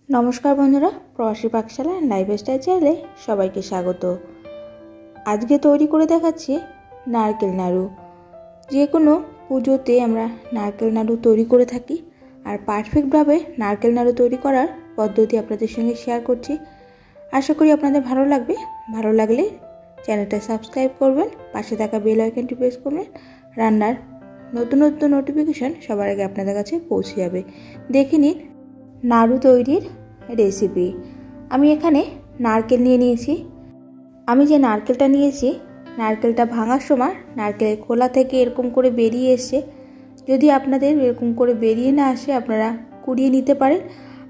नमस्कार बंधुरा प्रवासी पाकशाला लाइफस्टाइल चैनेले सबाइके स्वागत। आज के तैरी करे देखाচ্ছি नारकेल नाड़ू। जे कोनो पुजोते आमरा नारकेल नाड़ू तैरी करे थाकी और पारफेक्ट भावे नारकेल नाड़ू तैरी करार पद्धति आपनादेर संगे शेयर करছি। आशा करी आपनादेर भालो लागबे। भालो लागले चैनलटा सबस्क्राइब करबेन, पाशे थाका बेल आइकनटी प्रेस करबेन। रान्नार नतून नतून नोटिफिकेशन सबार आगे आपनादेर काछे पौঁছে যাবে। देखे निन नाड़ू तैरिर रेसिपि। आमी एखाने नारकेल निये निয়েছি। आमी जे नारकेलटा निয়েছি नारकेलटा भाঙার সময় नारकेलेर खोला থেকে এরকম করে বেরিয়ে এসেছে। যদি আপনাদের এরকম করে বেরিয়ে না আসে আপনারা কুড়িয়ে নিতে পারেন।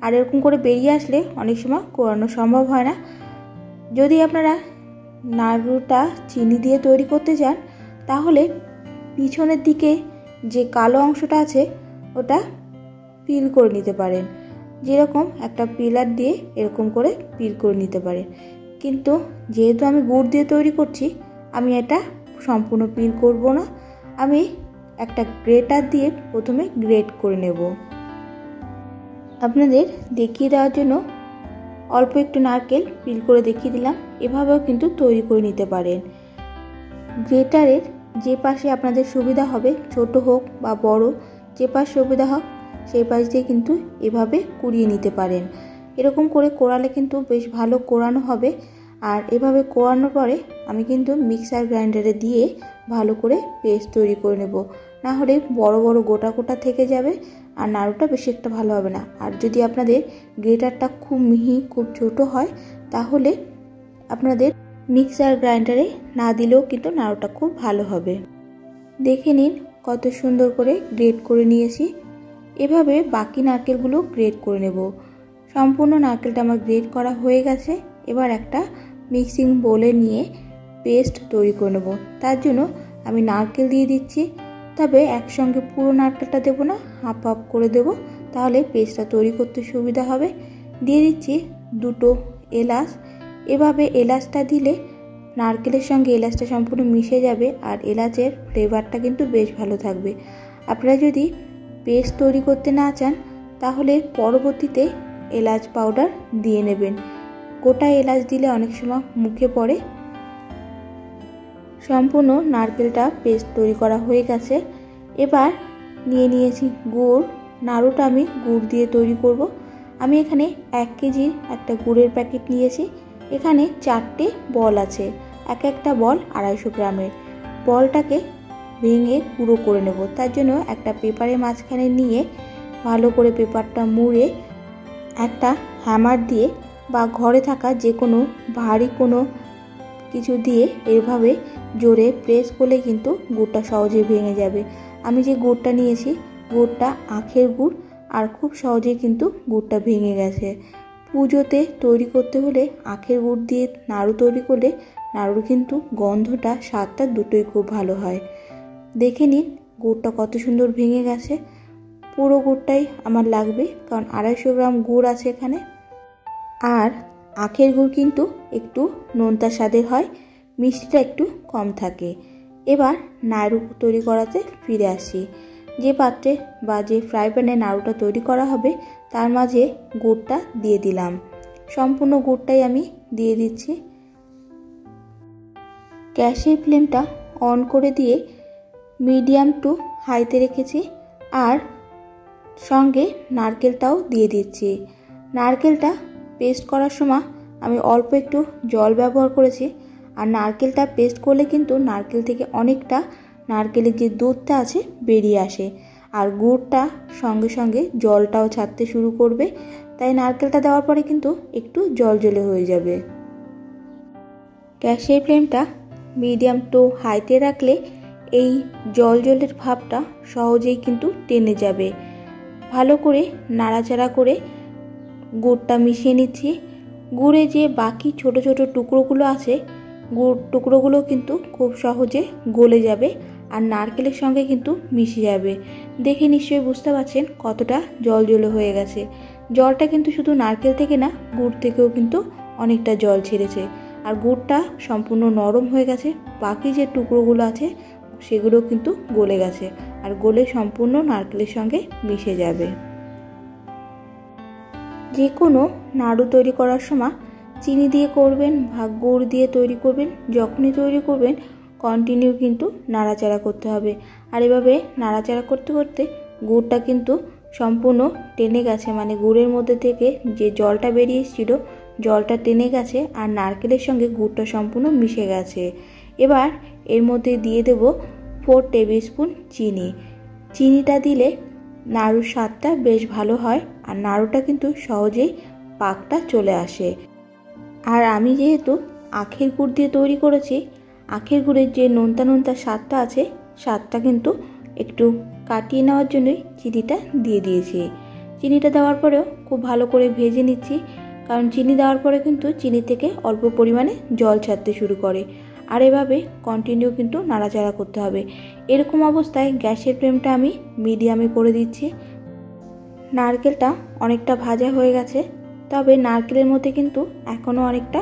আর এরকম করে বেরিয়ে আসলে অনেক সময় কোরানো সম্ভব হয় না। যদি আপনারা নাড়ুটা চিনি দিয়ে তৈরি করতে চান তাহলে পিছনের দিকে যে কালো অংশটা আছে ওটা পিল করে নিতে পারেন। যেরকম একটা পিলার দিয়ে এরকম করে পিল করে নিতে পারেন। কিন্তু যেহেতু আমি গুড় দিয়ে তৈরি করছি আমি এটা সম্পূর্ণ পিল করব না। আমি একটা গ্রেটার দিয়ে প্রথমে গ্রেট করে নেব। আপনাদের দেখিয়ে দেওয়ার জন্য অল্প একটু নারকেল পিল করে দেখিয়ে দিলাম। এভাবেও কিন্তু তৈরি করে নিতে পারেন। গ্রেটারের যে পাশে আপনাদের সুবিধা হবে, ছোট হোক বা বড়, যে পাশ সুবিধা হোক সেই পাশ দিয়ে কিন্তু এভাবে কুড়িয়ে নিতে পারেন। এরকম করে কোড়ালে কিন্তু বেশ ভালো কোড়ানো হবে। আর এভাবে কোড়ানোর পরে আমি কিন্তু মিক্সার গ্রাইন্ডারে দিয়ে ভালো করে পেস্ট তৈরি করে নেব। না হলে বড় বড় গোটা গোটা থেকে যাবে আর নাড়ুটা বেশি একটা ভালো হবে না। আর যদি আপনাদের গ্রেটারটা খুব মিহি খুব ছোট হয় তাহলে আপনাদের মিক্সার গ্রাইন্ডারে না দিলেও কিন্তু নাড়ুটা খুব ভালো হবে। দেখে নিন কত সুন্দর করে গ্রেট করে নিয়েছি। এভাবে বাকি নারকেলগুলো গ্রেট করে নেব। সম্পূর্ণ নারকেলটা আমার গ্রেট করা হয়ে গেছে। এবার একটা মিক্সিং বোলে নিয়ে পেস্ট তৈরি করে নেব। তার জন্য আমি নারকেল দিয়ে দিচ্ছি, তবে একসঙ্গে পুরো নারকেলটা দেব না, হাফ হাফ করে দেব, তাহলে পেস্টটা তৈরি করতে সুবিধা হবে। দিয়ে দিচ্ছি দুটো এলাচ। এভাবে এলাচটা দিলে নারকেলের সঙ্গে এলাচটা সম্পূর্ণ মিশে যাবে আর এলাচের ফ্লেভারটা কিন্তু বেশ ভালো থাকবে। আপনারা যদি পেস্ট তৈরি করতে না চান তাহলে পরবর্তীতে এলাচ পাউডার দিয়ে নেবেন। গোটা এলাচ দিলে অনেক সময় মুখে পড়ে। সম্পূর্ণ নারকেলটা পেস্ট তৈরি করা হয়ে গেছে। এবার নিয়ে নিয়েছি গুড়। নাড়ুটা আমি গুড় দিয়ে তৈরি করব। আমি এখানে 1 কেজির একটা গুড়ের প্যাকেট নিয়েছি। এখানে 4টে বল আছে, এক একটা বল 250 গ্রামের। বলটাকে ভেঙে গুঁড়ো করে নেব। তার জন্য একটা পেপারের মাঝখানে নিয়ে ভালো করে পেপারটা মুড়ে একটা হ্যামার দিয়ে বা ঘরে থাকা যে কোনো ভারী কোনো কিছু দিয়ে এভাবে জোরে প্রেস করলে কিন্তু গুড়টা সহজেই ভেঙে যাবে। আমি যে গুড়টা নিয়েছি গুড়টা আখের গুড় আর খুব সহজেই কিন্তু গুড়টা ভেঙে গেছে। পুজোতে তৈরি করতে হলে আখের গুড় দিয়ে নাড়ু তৈরি করলে নাড়ুর কিন্তু গন্ধটা স্বাদটা দুটোই খুব ভালো হয়। দেখে নিন গুড়টা কত সুন্দর ভেঙে গেছে। পুরো গুড়টাই আমার লাগবে, কারণ 250 গ্রাম গুড় আছে এখানে। আর আখের গুড় কিন্তু একটু নোনতা স্বাদের হয়, মিষ্টিটা একটু কম থাকে। এবার নাড়ু তৈরি করাতে ফিরে আসি। যে পাত্রে বা যে ফ্রাই প্যানে নাড়ুটা তৈরি করা হবে তার মাঝে গুড়টা দিয়ে দিলাম। সম্পূর্ণ গুড়টাই আমি দিয়ে দিচ্ছি। গ্যাসের ফ্লেমটা অন করে দিয়ে মিডিয়াম টু হাইতে রেখেছি আর সঙ্গে নারকেলটাও দিয়ে দিচ্ছি। নারকেলটা পেস্ট করার সময় আমি অল্প একটু জল ব্যবহার করেছি। আর নারকেলটা পেস্ট করলে কিন্তু নারকেল থেকে অনেকটা নারকেলের যে দুধটা আছে বেরিয়ে আসে আর গুড়টা সঙ্গে সঙ্গে জলটাও ছাড়তে শুরু করবে। তাই নারকেলটা দেওয়ার পরে কিন্তু একটু জলজলে হয়ে যাবে। গ্যাসের ফ্লেমটা মিডিয়াম টু হাইতে রাখলে এই জলজলের ভাবটা সহজেই কিন্তু টেনে যাবে। ভালো করে নাড়াচাড়া করে গুড়টা মিশিয়ে নিচ্ছি। গুড়ে যে বাকি ছোট ছোট টুকরোগুলো আছে গুড় টুকরোগুলো কিন্তু খুব সহজে গলে যাবে আর নারকেলের সঙ্গে কিন্তু মিশে যাবে। দেখে নিশ্চয়ই বুঝতে পারছেন কতটা জলজলে হয়ে গেছে। জলটা কিন্তু শুধু নারকেল থেকে না, গুড় থেকেও কিন্তু অনেকটা জল ছেড়েছে আর গুড়টা সম্পূর্ণ নরম হয়ে গেছে। বাকি যে টুকরোগুলো আছে সেগুলো কিন্তু গলে গেছে আর গলে সম্পূর্ণ নারকেলের সঙ্গে মিশে যাবে। যে কোনো নাড়ু তৈরি করার সময় চিনি দিয়ে করবেন বা গুড় দিয়ে তৈরি করবেন, যখনই তৈরি করবেন কন্টিনিউ কিন্তু নাড়াচাড়া করতে হবে। আর এভাবে নাড়াচাড়া করতে করতে গুড়টা কিন্তু সম্পূর্ণ টেনে গেছে, মানে গুড়ের মধ্যে থেকে যে জলটা বেরিয়ে এসেছিল জলটা টেনে গেছে আর নারকেলের সঙ্গে গুড়টা সম্পূর্ণ মিশে গেছে। এবার এর মধ্যে দিয়ে দেব 4 টেবিল স্পুন চিনি। চিনিটা দিলে নাড়ুর স্বাদটা বেশ ভালো হয় আর নাড়ুটা কিন্তু সহজেই পাকটা চলে আসে। আর আমি যেহেতু আখের গুড় দিয়ে তৈরি করেছি, আখের গুড়ের যে নোনতা নোনতা স্বাদটা আছে স্বাদটা কিন্তু একটু কাটিয়ে নেওয়ার জন্যই চিনিটা দিয়ে দিয়েছি। চিনিটা দেওয়ার পরেও খুব ভালো করে ভেজে নিচ্ছি, কারণ চিনি দেওয়ার পরে কিন্তু চিনি থেকে অল্প পরিমাণে জল ছাড়তে শুরু করে। আর এভাবে কন্টিনিউ কিন্তু নাড়াচাড়া করতে হবে। এরকম অবস্থায় গ্যাসের ফ্লেমটা আমি মিডিয়ামে করে দিচ্ছি। নারকেলটা অনেকটা ভাজা হয়ে গেছে, তবে নারকেলের মধ্যে কিন্তু এখনও অনেকটা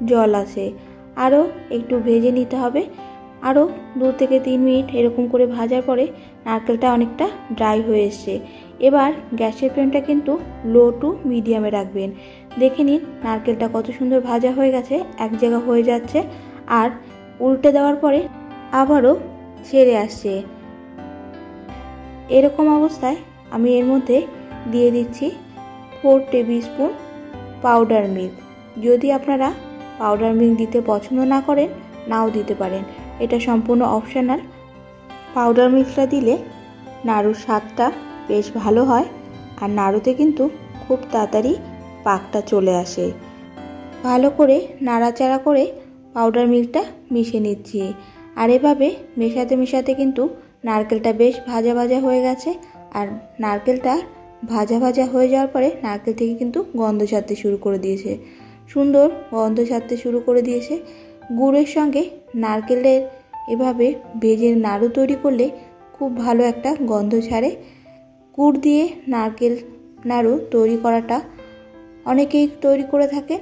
জল আছে, আরও একটু ভেজে নিতে হবে। আরও 2 থেকে 3 মিনিট এরকম করে ভাজার পরে নারকেলটা অনেকটা ড্রাই হয়ে এসছে। এবার গ্যাসের ফ্লেমটা কিন্তু লো টু মিডিয়ামে রাখবেন। দেখে নিন নারকেলটা কত সুন্দর ভাজা হয়ে গেছে, এক জায়গা হয়ে যাচ্ছে আর উল্টে দেওয়ার পরে আবারও ছেড়ে আসছে। এরকম অবস্থায় আমি এর মধ্যে দিয়ে দিচ্ছি 4 টেবিল স্পুন পাউডার মিল্ক। যদি আপনারা পাউডার মিল্ক দিতে পছন্দ না করেন নাও দিতে পারেন, এটা সম্পূর্ণ অপশনাল। পাউডার মিল্কটা দিলে নাড়ুর স্বাদটা বেশ ভালো হয় আর নাড়ুতে কিন্তু খুব তাড়াতাড়ি পাকটা চলে আসে। ভালো করে নাড়াচাড়া করে পাউডার মিল্কটা মিশিয়ে নিচ্ছি। আর এভাবে মেশাতে মেশাতে কিন্তু নারকেলটা বেশ ভাজা ভাজা হয়ে গেছে। আর নারকেলটা ভাজা ভাজা হয়ে যাওয়ার পরে নারকেল থেকে কিন্তু গন্ধ ছাড়তে শুরু করে দিয়েছে, সুন্দর গন্ধ ছাড়তে শুরু করে দিয়েছে। গুড়ের সঙ্গে নারকেলের এভাবে ভেজে নাড়ু তৈরি করলে খুব ভালো একটা গন্ধ ছাড়ে। গুড় দিয়ে নারকেল নাড়ু তৈরি করাটা অনেকেই তৈরি করে থাকেন,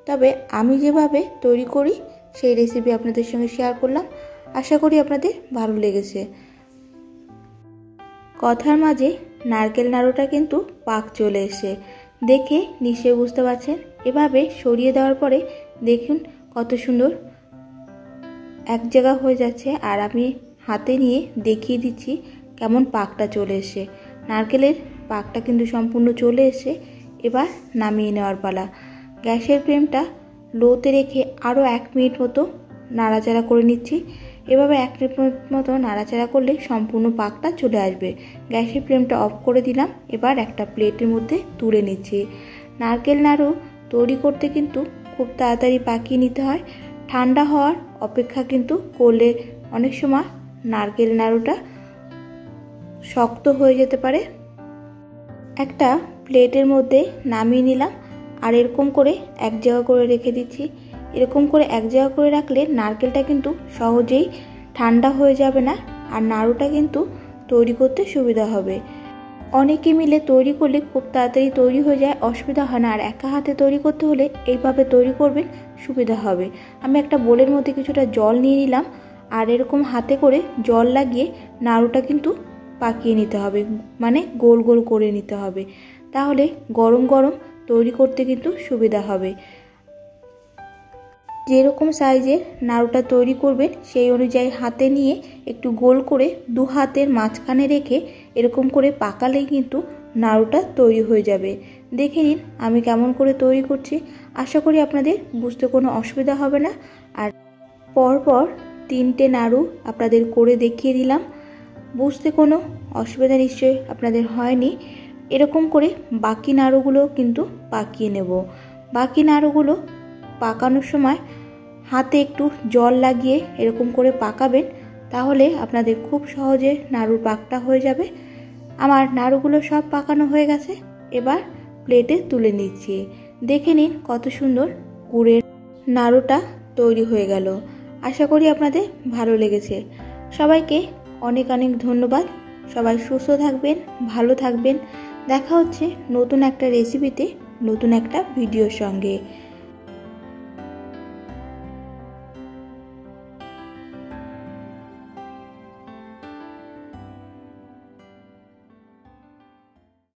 তবে আমি যেভাবে তৈরি করি সেই রেসিপি আপনাদের সঙ্গে শেয়ার করলাম। আশা করি আপনাদের ভালো লেগেছে। কথার মাঝে নারকেল নাড়ুটা কিন্তু পাক চলে এসে, দেখে নিশ্চয়ই বুঝতে পারছেন। এভাবে সরিয়ে দেওয়ার পরে দেখুন কত সুন্দর এক জায়গা হয়ে যাচ্ছে। আর আমি হাতে নিয়ে দেখিয়ে দিচ্ছি কেমন পাকটা চলে এসে। নারকেলের পাকটা কিন্তু সম্পূর্ণ চলে এসে। এবার নামিয়ে নেওয়ার পালা। গ্যাসের ফ্লেমটা লোতে রেখে আরও 1 মিনিট মতো নাড়াচাড়া করে নিচ্ছি। এভাবে 1 মিনিট মতো নাড়াচাড়া করলে সম্পূর্ণ পাকটা চলে আসবে। গ্যাসের ফ্লেমটা অফ করে দিলাম। এবার একটা প্লেটের মধ্যে তুলে নিচ্ছি। নারকেল নাড়ু তৈরি করতে কিন্তু খুব তাড়াতাড়ি পাকিয়ে নিতে হয়। ঠান্ডা হওয়ার অপেক্ষা কিন্তু করলে অনেক সময় নারকেল নাড়ুটা শক্ত হয়ে যেতে পারে। একটা প্লেটের মধ্যে নামিয়ে নিলাম আর এরকম করে এক জায়গা করে রেখে দিচ্ছি। এরকম করে এক জায়গা করে রাখলে নারকেলটা কিন্তু সহজেই ঠান্ডা হয়ে যাবে না আর নাড়ুটা কিন্তু তৈরি করতে সুবিধা হবে। অনেকে মিলে তৈরি করলে খুব তাড়াতাড়ি তৈরি হয়ে যায়, অসুবিধা হয় না। আর একা হাতে তৈরি করতে হলে এইভাবে তৈরি করবেন, সুবিধা হবে। আমি একটা বোলের মধ্যে কিছুটা জল নিয়ে নিলাম আর এরকম হাতে করে জল লাগিয়ে নাড়ুটা কিন্তু পাকিয়ে নিতে হবে, মানে গোল গোল করে নিতে হবে, তাহলে গরম গরম তৈরি করতে কিন্তু সুবিধা হবে। যেরকম সাইজের নাড়ুটা তৈরি করবেন সেই অনুযায়ী হাতে নিয়ে একটু গোল করে 2 হাতের মাঝখানে রেখে এরকম করে পাকালেই কিন্তু নাড়ুটা তৈরি হয়ে যাবে। দেখে নিন আমি কেমন করে তৈরি করছি। আশা করি আপনাদের বুঝতে কোনো অসুবিধা হবে না। আর পরপর 3টে নাড়ু আপনাদের করে দেখিয়ে দিলাম, বুঝতে কোনো অসুবিধা নিশ্চয়ই আপনাদের হয়নি। এরকম করে বাকি নাড়ুগুলো কিন্তু পাকিয়ে নেব। বাকি নাড়ুগুলো পাকানোর সময় হাতে একটু জল লাগিয়ে এরকম করে পাকাবেন, তাহলে আপনাদের খুব সহজে নাড়ুর পাকটা হয়ে যাবে। আমার নাড়ুগুলো সব পাকানো হয়ে গেছে। এবার প্লেটে তুলে নিচ্ছি। দেখে নিন কত সুন্দর গুড়ের নাড়ুটা তৈরি হয়ে গেল। আশা করি আপনাদের ভালো লেগেছে। সবাইকে অনেক অনেক ধন্যবাদ। সবাই সুস্থ থাকবেন, ভালো থাকবেন। দেখা হচ্ছে নতুন একটা রেসিপিতে, নতুন একটা ভিডিওর সঙ্গে।